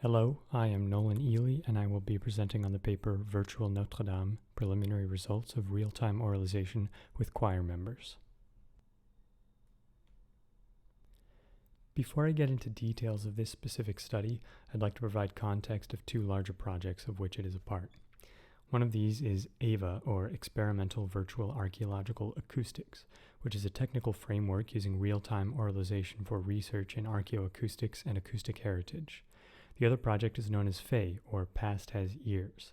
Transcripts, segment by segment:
Hello, I am Nolan Eley, and I will be presenting on the paper Virtual Notre-Dame, Preliminary Results of Real-Time Auralization with Choir Members. Before I get into details of this specific study, I'd like to provide context of two larger projects of which it is a part. One of these is AVA, or Experimental Virtual Archaeological Acoustics, which is a technical framework using real-time auralization for research in archaeoacoustics and acoustic heritage. The other project is known as FAE, or Past Has Ears.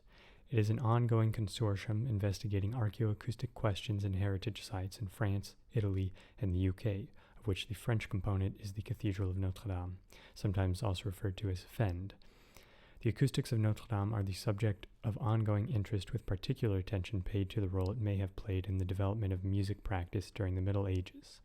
It is an ongoing consortium investigating archaeoacoustic questions in heritage sites in France, Italy, and the UK, of which the French component is the Cathedral of Notre-Dame, sometimes also referred to as FEND. The acoustics of Notre-Dame are the subject of ongoing interest, with particular attention paid to the role it may have played in the development of music practice during the Middle Ages.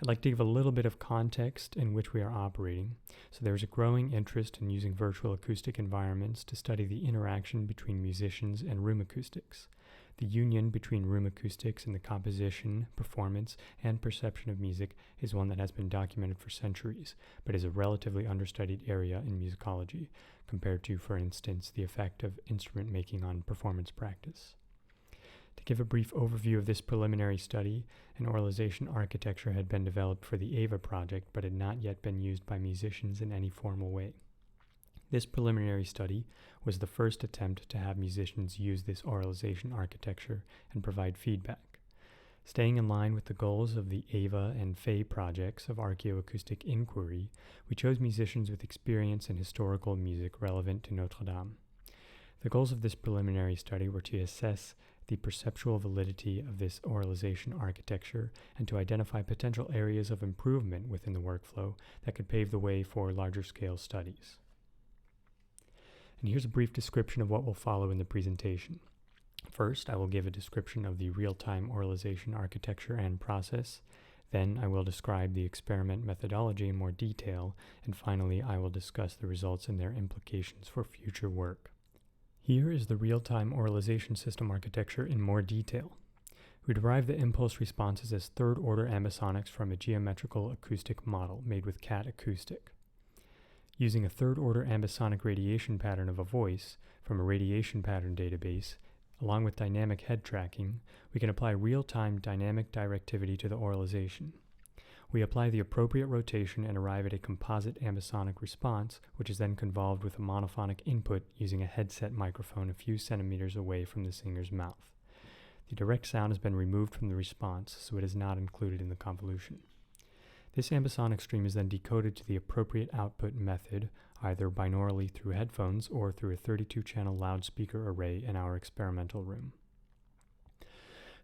I'd like to give a little bit of context in which we are operating. So there is a growing interest in using virtual acoustic environments to study the interaction between musicians and room acoustics. The union between room acoustics and the composition, performance, and perception of music is one that has been documented for centuries, but is a relatively understudied area in musicology, compared to, for instance, the effect of instrument making on performance practice. To give a brief overview of this preliminary study, an auralization architecture had been developed for the AVA project, but had not yet been used by musicians in any formal way. This preliminary study was the first attempt to have musicians use this auralization architecture and provide feedback. Staying in line with the goals of the AVA and FAE projects of archaeoacoustic inquiry, we chose musicians with experience in historical music relevant to Notre-Dame. The goals of this preliminary study were to assess the perceptual validity of this auralization architecture and to identify potential areas of improvement within the workflow that could pave the way for larger scale studies. And here's a brief description of what will follow in the presentation. First, I will give a description of the real-time auralization architecture and process. Then I will describe the experiment methodology in more detail, and finally I will discuss the results and their implications for future work. Here is the real-time auralization system architecture in more detail. We derive the impulse responses as third-order ambisonics from a geometrical acoustic model made with Katz acoustic. Using a third-order ambisonic radiation pattern of a voice from a radiation pattern database, along with dynamic head tracking, we can apply real-time dynamic directivity to the auralization. We apply the appropriate rotation and arrive at a composite ambisonic response, which is then convolved with a monophonic input using a headset microphone a few centimeters away from the singer's mouth. The direct sound has been removed from the response, so it is not included in the convolution. This ambisonic stream is then decoded to the appropriate output method, either binaurally through headphones or through a 32-channel loudspeaker array in our experimental room.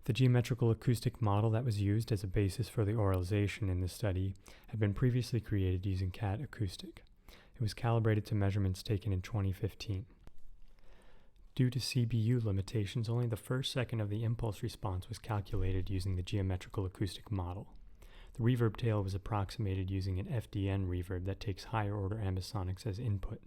The geometrical acoustic model that was used as a basis for the auralization in this study had been previously created using Katz acoustic. It was calibrated to measurements taken in 2015. Due to CBU limitations, only the first second of the impulse response was calculated using the geometrical acoustic model. The reverb tail was approximated using an FDN reverb that takes higher order ambisonics as input.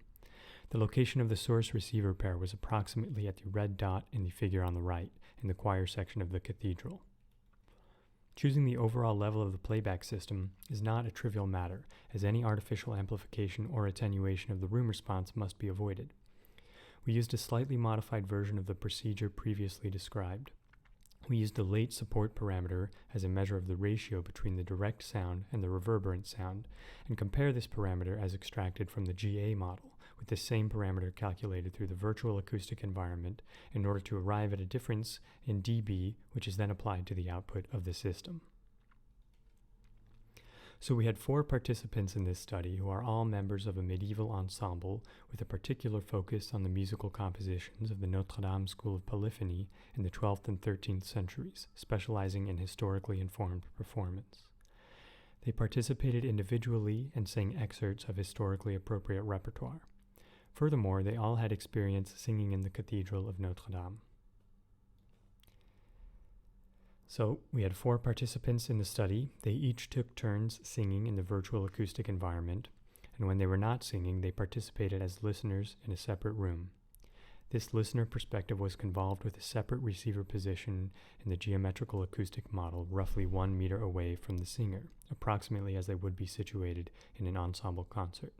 The location of the source receiver pair was approximately at the red dot in the figure on the right, in the choir section of the cathedral. Choosing the overall level of the playback system is not a trivial matter, as any artificial amplification or attenuation of the room response must be avoided. We used a slightly modified version of the procedure previously described. We used the late support parameter as a measure of the ratio between the direct sound and the reverberant sound, and compare this parameter as extracted from the GA model, with the same parameter calculated through the virtual acoustic environment in order to arrive at a difference in dB, which is then applied to the output of the system. So we had 4 participants in this study who are all members of a medieval ensemble with a particular focus on the musical compositions of the Notre-Dame School of Polyphony in the 12th and 13th centuries, specializing in historically informed performance. They participated individually and sang excerpts of historically appropriate repertoire. Furthermore, they all had experience singing in the Cathedral of Notre-Dame. So we had 4 participants in the study. They each took turns singing in the virtual acoustic environment, and when they were not singing, they participated as listeners in a separate room. This listener perspective was convolved with a separate receiver position in the geometrical acoustic model, roughly 1 meter away from the singer, approximately as they would be situated in an ensemble concert.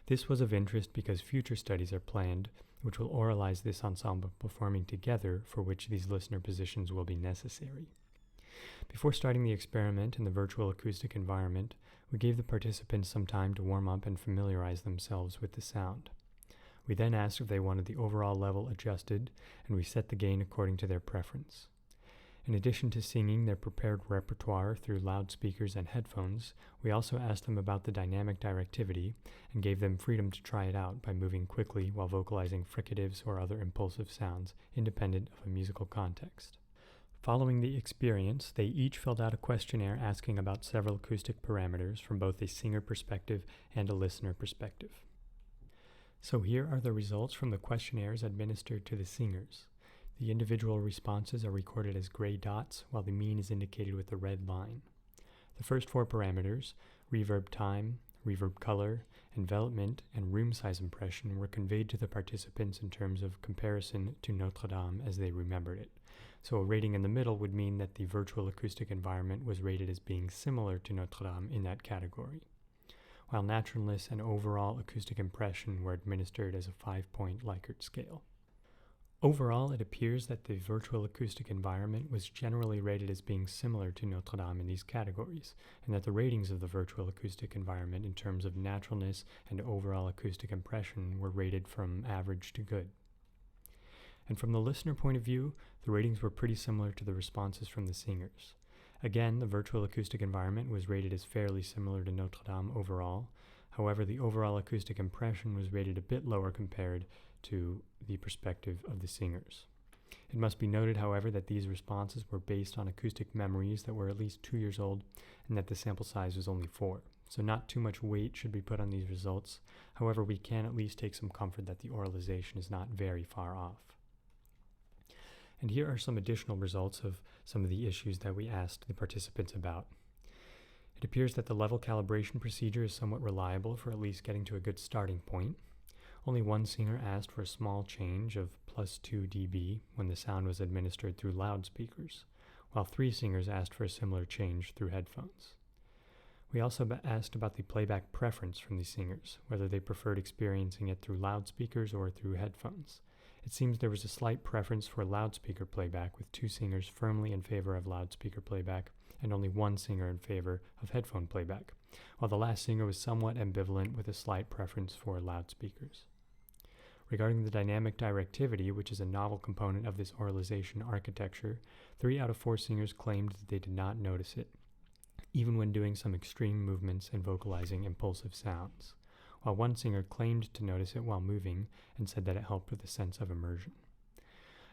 This was of interest because future studies are planned which will oralize this ensemble performing together, for which these listener positions will be necessary. Before starting the experiment in the virtual acoustic environment, we gave the participants some time to warm up and familiarize themselves with the sound. We then asked if they wanted the overall level adjusted, and we set the gain according to their preference. In addition to singing their prepared repertoire through loudspeakers and headphones, we also asked them about the dynamic directivity and gave them freedom to try it out by moving quickly while vocalizing fricatives or other impulsive sounds independent of a musical context. Following the experience, they each filled out a questionnaire asking about several acoustic parameters from both a singer perspective and a listener perspective. So here are the results from the questionnaires administered to the singers. The individual responses are recorded as gray dots, while the mean is indicated with a red line. The first 4 parameters, reverb time, reverb color, envelopment, and room size impression, were conveyed to the participants in terms of comparison to Notre-Dame as they remembered it. So a rating in the middle would mean that the virtual acoustic environment was rated as being similar to Notre-Dame in that category, while naturalness and overall acoustic impression were administered as a 5-point Likert scale. Overall, it appears that the virtual acoustic environment was generally rated as being similar to Notre-Dame in these categories, and that the ratings of the virtual acoustic environment in terms of naturalness and overall acoustic impression were rated from average to good. And from the listener point of view, the ratings were pretty similar to the responses from the singers. Again, the virtual acoustic environment was rated as fairly similar to Notre-Dame overall. However, the overall acoustic impression was rated a bit lower compared to the perspective of the singers. It must be noted, however, that these responses were based on acoustic memories that were at least 2 years old and that the sample size was only 4. So not too much weight should be put on these results. However, we can at least take some comfort that the oralization is not very far off. And here are some additional results of some of the issues that we asked the participants about. It appears that the level calibration procedure is somewhat reliable for at least getting to a good starting point. Only one singer asked for a small change of +2 dB when the sound was administered through loudspeakers, while 3 singers asked for a similar change through headphones. We also asked about the playback preference from the singers, whether they preferred experiencing it through loudspeakers or through headphones. It seems there was a slight preference for loudspeaker playback, with 2 singers firmly in favor of loudspeaker playback and only 1 singer in favor of headphone playback, while the last singer was somewhat ambivalent with a slight preference for loudspeakers. Regarding the dynamic directivity, which is a novel component of this oralization architecture, 3 out of 4 singers claimed that they did not notice it, even when doing some extreme movements and vocalizing impulsive sounds, while 1 singer claimed to notice it while moving and said that it helped with a sense of immersion.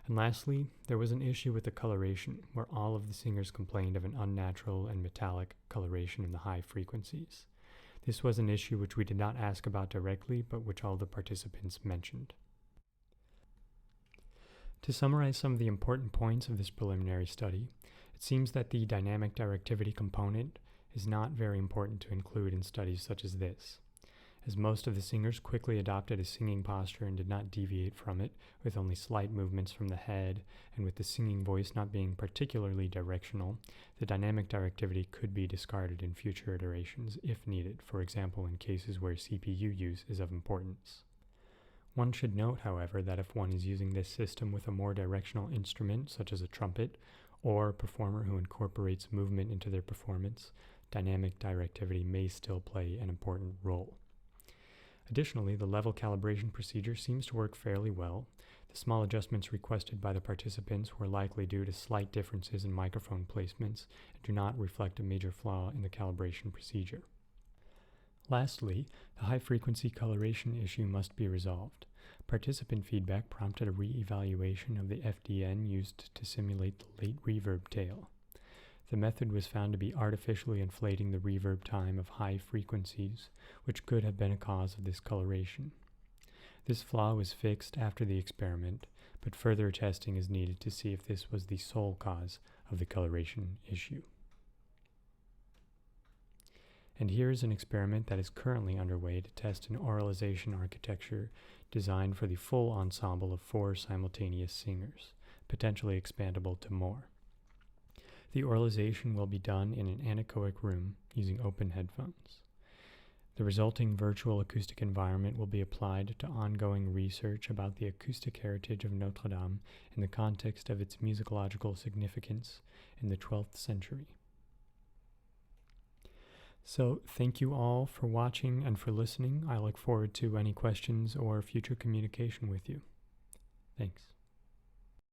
And lastly, there was an issue with the coloration, where all of the singers complained of an unnatural and metallic coloration in the high frequencies. This was an issue which we did not ask about directly, but which all the participants mentioned. To summarize some of the important points of this preliminary study, it seems that the dynamic directivity component is not very important to include in studies such as this, as most of the singers quickly adopted a singing posture and did not deviate from it, with only slight movements from the head, and with the singing voice not being particularly directional, the dynamic directivity could be discarded in future iterations if needed, for example in cases where CPU use is of importance. One should note, however, that if one is using this system with a more directional instrument, such as a trumpet, or a performer who incorporates movement into their performance, dynamic directivity may still play an important role. Additionally, the level calibration procedure seems to work fairly well. The small adjustments requested by the participants were likely due to slight differences in microphone placements and do not reflect a major flaw in the calibration procedure. Lastly, the high-frequency coloration issue must be resolved. Participant feedback prompted a re-evaluation of the FDN used to simulate the late reverb tail. The method was found to be artificially inflating the reverb time of high frequencies, which could have been a cause of this coloration. This flaw was fixed after the experiment, but further testing is needed to see if this was the sole cause of the coloration issue. And here is an experiment that is currently underway to test an oralization architecture designed for the full ensemble of 4 simultaneous singers, potentially expandable to more. The oralization will be done in an anechoic room using open headphones. The resulting virtual acoustic environment will be applied to ongoing research about the acoustic heritage of Notre-Dame in the context of its musicological significance in the 12th century. So, thank you all for watching and for listening. I look forward to any questions or future communication with you. Thanks.